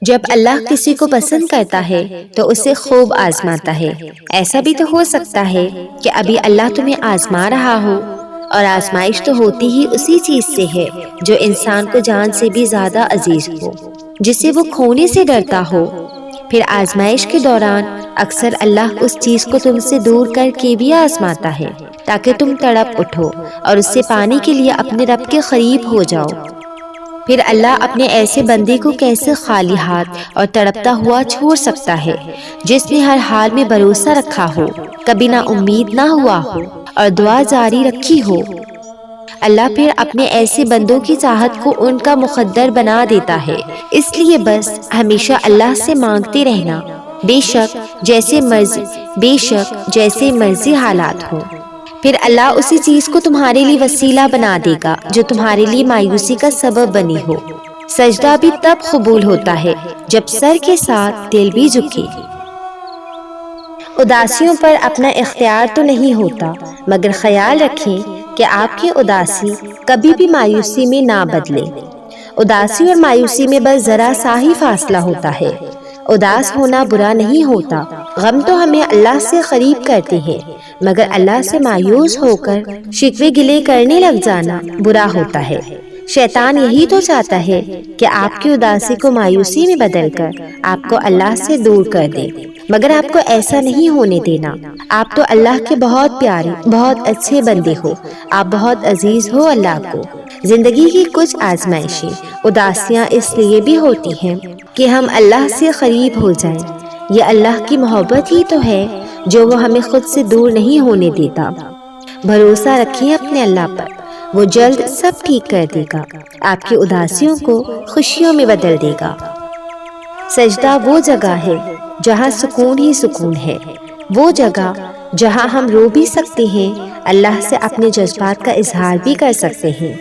جب اللہ کسی کو پسند کرتا ہے تو اسے خوب آزماتا ہے۔ ایسا بھی تو ہو سکتا ہے کہ ابھی اللہ تمہیں آزما رہا ہو، اور آزمائش تو ہوتی ہی اسی چیز سے ہے جو انسان کو جان سے بھی زیادہ عزیز ہو، جسے وہ کھونے سے ڈرتا ہو۔ پھر آزمائش کے دوران اکثر اللہ اس چیز کو تم سے دور کر کے بھی آزماتا ہے تاکہ تم تڑپ اٹھو اور اس سے پانے کے لیے اپنے رب کے قریب ہو جاؤ۔ پھر اللہ اپنے ایسے بندے کو کیسے خالی ہاتھ اور تڑپتا ہوا چھوڑ سکتا ہے جس نے ہر حال میں بھروسہ رکھا ہو، کبھی نا امید نہ ہوا ہو اور دعا جاری رکھی ہو۔ اللہ پھر اپنے ایسے بندوں کی چاہت کو ان کا مقدر بنا دیتا ہے، اس لیے بس ہمیشہ اللہ سے مانگتے رہنا، بے شک جیسے مرضی حالات ہوں۔ پھر اللہ اسی چیز کو تمہارے لیے وسیلہ بنا دے گا جو تمہارے لیے مایوسی کا سبب بنی ہو۔ سجدہ بھی تب قبول ہوتا ہے جب سر کے ساتھ دل بھی جھکے۔ اداسیوں پر اپنا اختیار تو نہیں ہوتا، مگر خیال رکھیں کہ آپ کی اداسی کبھی بھی مایوسی میں نہ بدلے۔ اداسی اور مایوسی میں بس ذرا سا ہی فاصلہ ہوتا ہے۔ اداس ہونا برا نہیں ہوتا، غم تو ہمیں اللہ سے قریب کرتے ہیں، مگر اللہ سے مایوس ہو کر شکوے گلے کرنے لگ جانا برا ہوتا ہے۔ شیطان یہی تو چاہتا ہے کہ آپ کی اداسی کو مایوسی میں بدل کر آپ کو اللہ سے دور کر دے، مگر آپ کو ایسا نہیں ہونے دینا۔ آپ تو اللہ کے بہت پیارے، بہت اچھے بندے ہو، آپ بہت عزیز ہو اللہ کو۔ زندگی کی کچھ آزمائشیں، اداسیاں اس لیے بھی ہوتی ہیں کہ ہم اللہ سے قریب ہو جائیں۔ یہ اللہ کی محبت ہی تو ہے جو وہ ہمیں خود سے دور نہیں ہونے دیتا۔ بھروسہ رکھیں اپنے اللہ پر، وہ جلد سب ٹھیک کر دے گا، آپ کی اداسیوں کو خوشیوں میں بدل دے گا۔ سجدہ وہ جگہ ہے جہاں سکون ہی سکون ہے، وہ جگہ جہاں ہم رو بھی سکتے ہیں، اللہ سے اپنے جذبات کا اظہار بھی کر سکتے ہیں۔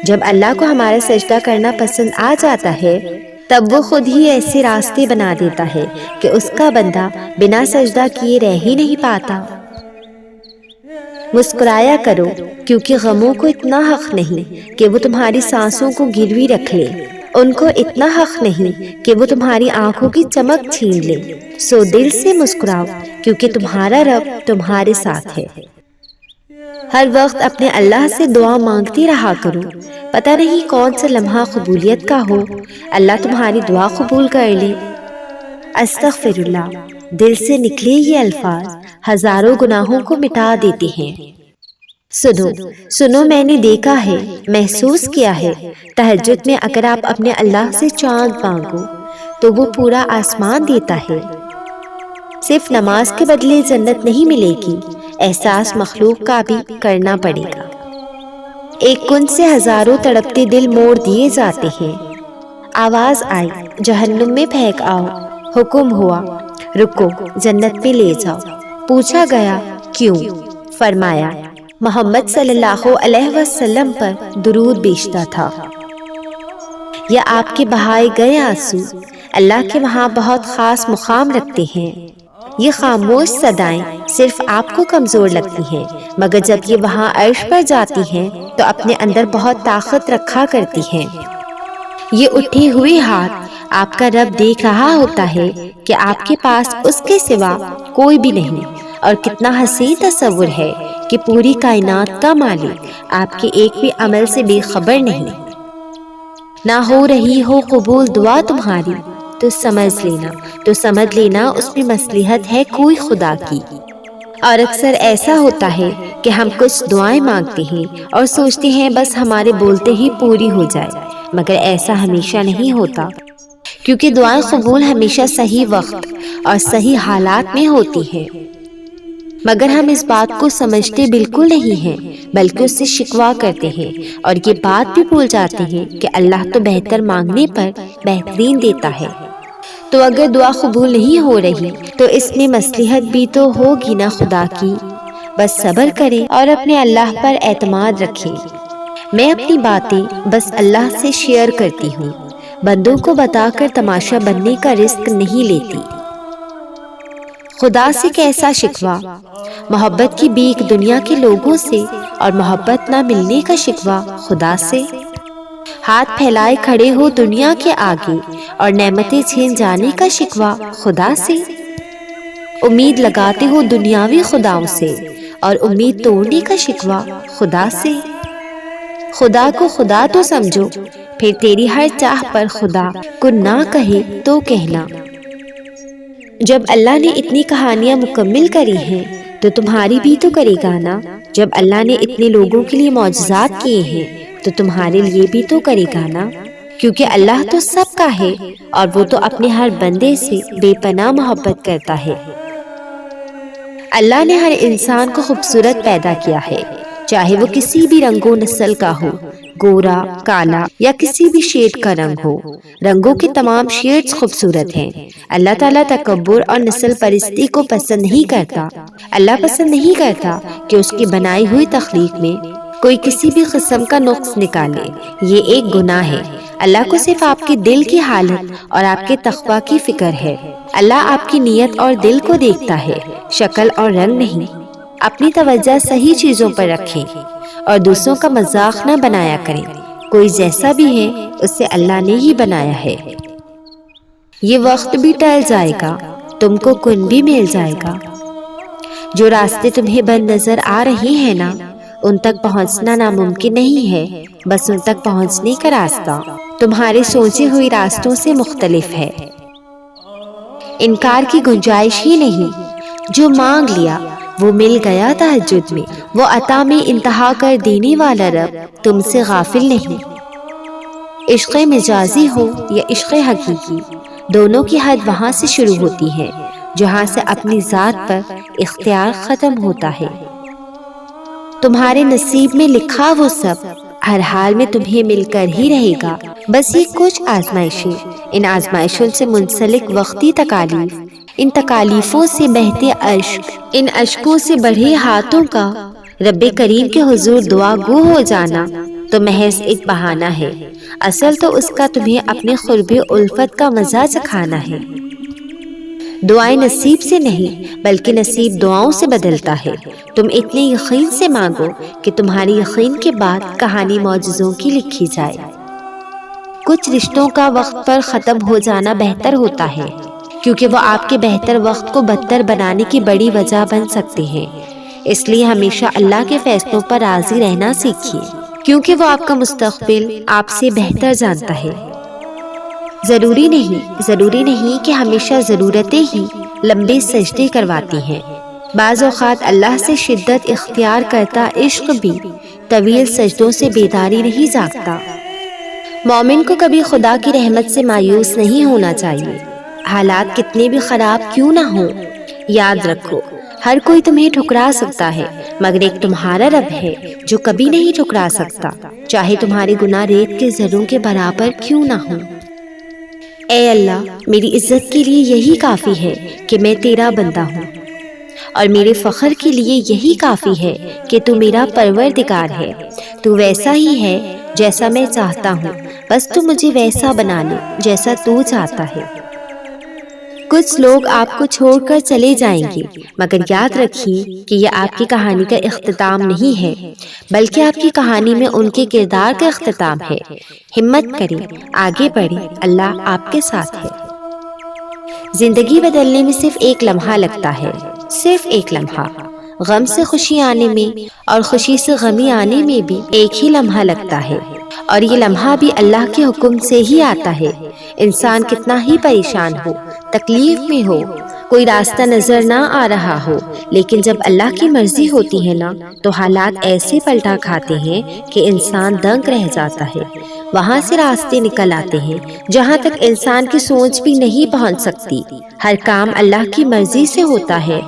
جب اللہ کو ہمارا سجدہ کرنا پسند آ جاتا ہے تب وہ خود ہی ایسے راستے بنا دیتا ہے کہ اس کا بندہ بنا سجدہ کیے رہ ہی نہیں پاتا۔ مسکرایا کرو کیونکہ غموں کو اتنا حق نہیں کہ وہ تمہاری سانسوں کو گروی رکھ لے، ان کو اتنا حق نہیں کہ وہ تمہاری آنکھوں کی چمک چھین لے۔ سو دل سے مسکراؤ کیونکہ تمہارا رب تمہارے ساتھ ہے۔ ہر وقت اپنے اللہ سے دعا مانگتی رہا کرو، پتہ نہیں کون سا لمحہ قبولیت کا ہو، اللہ تمہاری دعا قبول کر لے۔ استغفر اللہ، دل سے نکلے یہ الفاظ ہزاروں گناہوں کو مٹا دیتے ہیں۔ سنو میں نے دیکھا ہے، محسوس کیا ہے، تہجد میں اگر آپ اپنے اللہ سے چاند مانگو تو وہ پورا آسمان دیتا ہے۔ صرف نماز کے بدلے جنت نہیں ملے گی، احساس مخلوق کا بھی کرنا پڑے گا۔ ایک کنج سے ہزاروں تڑپتے دل موڑ دیے جاتے ہیں۔ آواز آئی جہنم میں پھینک آؤ، حکم ہوا رکو جنت میں لے جاؤ۔ پوچھا گیا کیوں؟ فرمایا محمد صلی اللہ علیہ وسلم پر درود بیچتا تھا۔ یا آپ کے بہائے گئے آنسو اللہ کے وہاں بہت خاص مقام رکھتے ہیں۔ یہ خاموش صدائیں صرف آپ کو کمزور لگتی ہیں، مگر جب یہ وہاں عرش پر جاتی ہیں تو اپنے اندر بہت طاقت رکھا کرتی ہیں۔ یہ اٹھے ہوئے ہاتھ آپ کا رب دیکھ رہا ہوتا ہے کہ آپ کے پاس اس کے سوا کوئی بھی نہیں، اور کتنا حسین تصور ہے کہ پوری کائنات کا مالک آپ کے ایک بھی عمل سے بے خبر نہیں۔ نہ ہو رہی ہو قبول دعا تمہاری تو سمجھ لینا اس میں مصلحت ہے کوئی خدا کی۔ اور اکثر ایسا ہوتا ہے کہ ہم کچھ دعائیں مانگتے ہیں اور سوچتے ہیں بس ہمارے بولتے ہی پوری ہو جائے، مگر ایسا ہمیشہ نہیں ہوتا، کیونکہ دعائیں قبول ہمیشہ صحیح وقت اور صحیح حالات میں ہوتی ہیں، مگر ہم اس بات کو سمجھتے بالکل نہیں ہیں، بلکہ اس سے شکوہ کرتے ہیں اور یہ بات بھی بھول جاتے ہیں کہ اللہ تو بہتر مانگنے پر بہترین دیتا ہے۔ تو اگر دعا قبول نہیں ہو رہی تو اس میں مصلحت بھی تو ہوگی نا خدا کی۔ بس صبر کریں اور اپنے اللہ پر اعتماد رکھیں۔ میں اپنی باتیں بس اللہ سے شیئر کرتی ہوں، بندوں کو بتا کر تماشا بننے کا رزق نہیں لیتی۔ خدا سے کیسا شکوہ؟ محبت کی بھیک دنیا کے لوگوں سے، اور محبت نہ ملنے کا شکوہ خدا سے۔ ہاتھ پھیلائے کھڑے ہو دنیا کے آگے اور نعمتیں چھین جانے کا شکوہ خدا سے؟ امید لگاتے ہو دنیاوی خداؤں سے اور امید توڑنے کا شکوہ خدا سے؟ خدا کو خدا تو سمجھو، پھر تیری ہر چاہ پر خدا کو نہ کہے تو کہنا۔ جب اللہ نے اتنی کہانیاں مکمل کری ہیں تو تمہاری بھی تو کرے گا نا۔ جب اللہ نے اتنے لوگوں کے لیے معجزات کیے ہیں تو تمہارے لیے بھی تو کرے گا نا، کیونکہ اللہ تو سب کا ہے اور وہ تو اپنے ہر بندے سے بے پناہ محبت کرتا ہے۔ اللہ نے ہر انسان کو خوبصورت پیدا کیا ہے، چاہے وہ کسی بھی رنگ و نسل کا ہو، گورا، کالا یا کسی بھی شیڈ کا رنگ ہو۔ رنگوں کے تمام شیڈز خوبصورت ہیں۔ اللہ تعالیٰ تکبر اور نسل پرستی کو پسند نہیں کرتا۔ اللہ پسند نہیں کرتا کہ اس کی بنائی ہوئی تخلیق میں کوئی کسی بھی قسم کا نقص نکالے۔ یہ ایک گناہ ہے۔ اللہ کو صرف آپ کے دل کی حالت اور آپ کے تقویٰ کی فکر ہے۔ اللہ آپ کی نیت اور دل کو دیکھتا ہے، شکل اور رنگ نہیں۔ اپنی توجہ صحیح چیزوں پر رکھیں اور دوسروں کا مذاق نہ بنایا کریں۔ کوئی جیسا بھی ہے اسے اللہ نے ہی بنایا ہے۔ یہ وقت بھی ٹل جائے گا، تم کو کن بھی مل جائے گا۔ جو راستے تمہیں بند نظر آ رہے ہیں نا، ان تک پہنچنا ناممکن نہیں ہے، بس ان تک پہنچنے کا راستہ تمہارے سوچے ہوئے راستوں سے مختلف ہے۔ انکار کی گنجائش ہی نہیں۔ جو مانگ لیا وہ مل گیا تہجد میں۔ وہ عطا میں انتہا کر دینے والا رب تم سے غافل نہیں۔ عشق مجازی ہو یا عشق حقیقی، دونوں کی حد وہاں سے شروع ہوتی ہے جہاں سے اپنی ذات پر اختیار ختم ہوتا ہے۔ تمہارے نصیب میں لکھا وہ سب ہر حال میں تمہیں مل کر ہی رہے گا۔ بس یہ کچھ آزمائشیں، ان آزمائشوں سے منسلک وقتی تکالیف، ان تکالیفوں سے بہتے اشک، ان اشکوں سے بڑھے ہاتھوں کا رب کریم کے حضور دعا گو ہو جانا تو محض ایک بہانہ ہے۔ اصل تو اس کا تمہیں اپنے قرب الفت کا مزہ چکھانا ہے۔ دعائیں نصیب سے نہیں بلکہ نصیب دعاؤں سے بدلتا ہے۔ تم اتنے یقین سے مانگو کہ تمہاری یقین کے بعد کہانی معجزوں کی لکھی جائے۔ کچھ رشتوں کا وقت پر ختم ہو جانا بہتر ہوتا ہے، کیونکہ وہ آپ کے بہتر وقت کو بدتر بنانے کی بڑی وجہ بن سکتے ہیں۔ اس لیے ہمیشہ اللہ کے فیصلوں پر راضی رہنا سیکھیے، کیونکہ وہ آپ کا مستقبل آپ سے بہتر جانتا ہے۔ ضروری نہیں کہ ہمیشہ ضرورتیں ہی لمبے سجدے کرواتی ہیں۔ بعض اوقات اللہ سے شدت اختیار کرتا عشق بھی طویل سجدوں سے بیداری نہیں جاگتا۔ مومن کو کبھی خدا کی رحمت سے مایوس نہیں ہونا چاہیے، حالات کتنے بھی خراب کیوں نہ ہوں۔ یاد رکھو، ہر کوئی تمہیں ٹھکرا سکتا ہے مگر ایک تمہارا رب ہے جو کبھی نہیں ٹھکرا سکتا، چاہے تمہارے گناہ ریت کے ذروں کے برابر کیوں نہ ہوں۔ اے اللہ، میری عزت کے لیے یہی کافی ہے کہ میں تیرا بندہ ہوں، اور میرے فخر کے لیے یہی کافی ہے کہ تو میرا پروردگار ہے۔ تو ویسا ہی ہے جیسا میں چاہتا ہوں، بس تو مجھے ویسا بنا لے جیسا تو چاہتا ہے۔ کچھ لوگ آپ کو چھوڑ کر چلے جائیں گے، مگر یاد رکھیے کہ یہ آپ کی کہانی کا اختتام نہیں ہے، بلکہ آپ کی کہانی میں ان کے کردار کا اختتام ہے۔ ہمت کریں، آگے بڑھیں، اللہ آپ کے ساتھ ہے۔ زندگی بدلنے میں صرف ایک لمحہ لگتا ہے، صرف ایک لمحہ۔ غم سے خوشی آنے میں اور خوشی سے غمی آنے میں بھی ایک ہی لمحہ لگتا ہے، اور یہ لمحہ بھی اللہ کے حکم سے ہی آتا ہے۔ انسان کتنا ہی پریشان ہو، تکلیف میں ہو، کوئی راستہ نظر نہ آ رہا ہو، لیکن جب اللہ کی مرضی ہوتی ہے نا تو حالات ایسے پلٹا کھاتے ہیں کہ انسان دنگ رہ جاتا ہے۔ وہاں سے راستے نکل آتے ہیں جہاں تک انسان کی سوچ بھی نہیں پہنچ سکتی۔ ہر کام اللہ کی مرضی سے ہوتا ہے،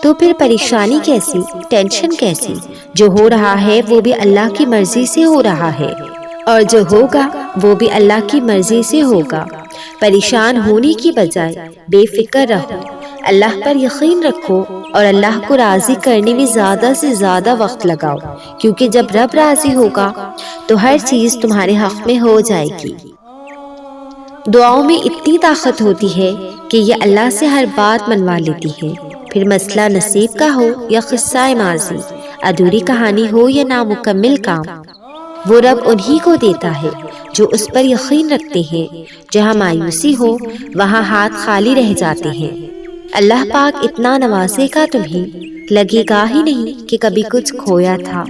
تو پھر پریشانی کیسی، ٹینشن کیسی؟ جو ہو رہا ہے وہ بھی اللہ کی مرضی سے ہو رہا ہے، اور جو ہوگا وہ بھی اللہ کی مرضی سے ہوگا۔ پریشان ہونے کی بجائے بے فکر رہو، اللہ پر یقین رکھو اور اللہ کو راضی کرنے میں زیادہ سے زیادہ وقت لگاؤ، کیونکہ جب رب راضی ہوگا تو ہر چیز تمہارے حق میں ہو جائے گی۔ دعاؤں میں اتنی طاقت ہوتی ہے کہ یہ اللہ سے ہر بات منوا لیتی ہے، پھر مسئلہ نصیب کا ہو یا قصہ ماضی، ادھوری کہانی ہو یا نامکمل کام۔ وہ رب انہی کو دیتا ہے جو اس پر یقین رکھتے ہیں۔ جہاں مایوسی ہو وہاں ہاتھ خالی رہ جاتے ہیں۔ اللہ پاک اتنا نوازے گا تمہیں، لگے گا ہی نہیں کہ کبھی کچھ کھویا تھا۔